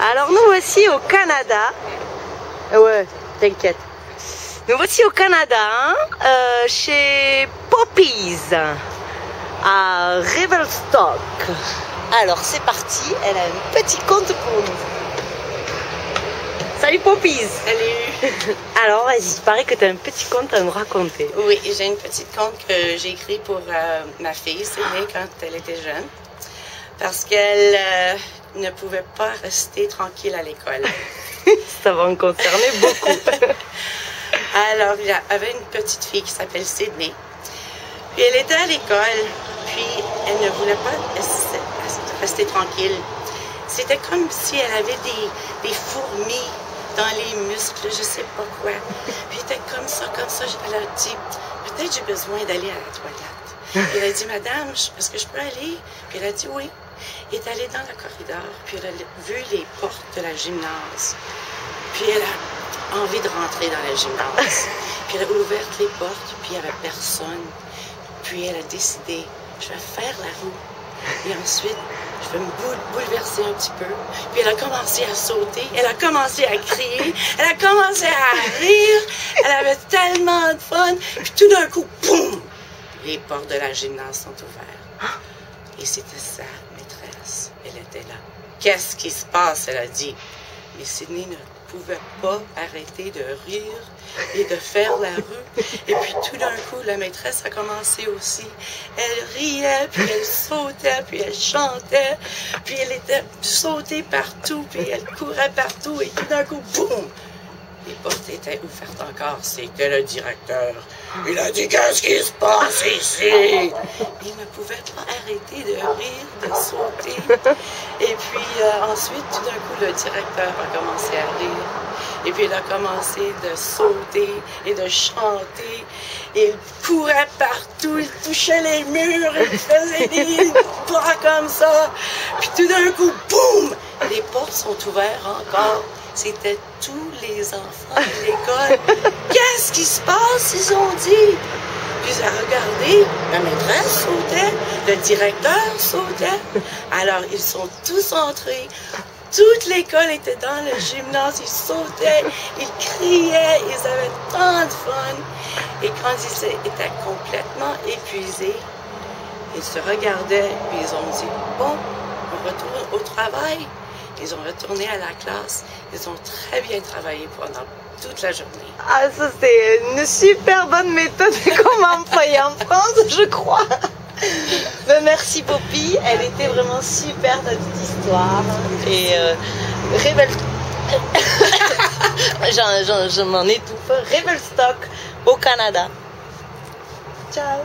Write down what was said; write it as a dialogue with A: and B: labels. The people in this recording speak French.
A: Alors nous voici au Canada. Ouais, t'inquiète. Nous voici au Canada, hein, chez Poppies, à Revelstoke. Alors c'est parti, elle a un petit conte pour nous. Salut Poppies.
B: Salut.
A: Alors vas-y, il paraît que tu as un petit conte à nous raconter.
B: Oui, j'ai une petite conte que j'ai écrit pour ma fille, Sydney, quand elle était jeune. Parce qu'elle ne pouvait pas rester tranquille à l'école.
A: Ça va en concerner beaucoup.
B: Alors, il y avait une petite fille qui s'appelle Sydney. Puis elle était à l'école, puis elle ne voulait pas rester tranquille. C'était comme si elle avait des fourmis dans les muscles, je sais pas quoi. Puis elle était comme ça. Elle a dit, peut-être j'ai besoin d'aller à la toilette. Puis elle a dit, madame, est-ce que je peux aller? Puis elle a dit oui. Elle est allée dans le corridor, puis elle a vu les portes de la gymnase. Puis elle a envie de rentrer dans la gymnase. Puis elle a ouvert les portes, puis il n'y avait personne. Puis elle a décidé, je vais faire la roue. Et ensuite, je vais me bouleverser un petit peu. Puis elle a commencé à sauter, elle a commencé à crier, elle a commencé à rire. Elle avait tellement de fun. Puis tout d'un coup, boum! Les portes de la gymnase sont ouvertes. Et c'était sa maîtresse. Elle était là. Qu'est-ce qui se passe? Elle a dit. Mais Sydney ne pouvait pas arrêter de rire et de faire la rue. Et puis tout d'un coup, la maîtresse a commencé aussi. Elle riait, puis elle sautait, puis elle chantait, puis elle était sautée partout, puis elle courait partout. Et tout d'un coup, boum! Les portes étaient ouvertes encore. C'était le directeur. Il a dit, qu'est-ce qui se passe ici? Il ne pouvait pas arrêter de rire, de sauter. Et puis ensuite, tout d'un coup, le directeur a commencé à rire. Et puis il a commencé de sauter et de chanter. Et il courait partout, il touchait les murs, il faisait des bras comme ça. Puis tout d'un coup, boum! Les portes sont ouvertes encore. C'était tous les enfants de l'école. Qu'est-ce qui se passe? Ils ont dit. Puis ils ont regardé, la maîtresse sautait, le directeur sautait. Alors ils sont tous entrés. Toute l'école était dans le gymnase. Ils sautaient, ils criaient, ils avaient tant de fun. Et quand ils étaient complètement épuisés, ils se regardaient et ils ont dit, bon, on retourne au travail. Ils ont retourné à la classe. Ils ont très bien travaillé pendant toute la journée.
A: Ah, ça c'est une super bonne méthode qu'on va employer en France, je crois. Mais merci Poppy, elle était vraiment super ta petite histoire. Et je m'en étouffe. Revelstoke au Canada. Ciao.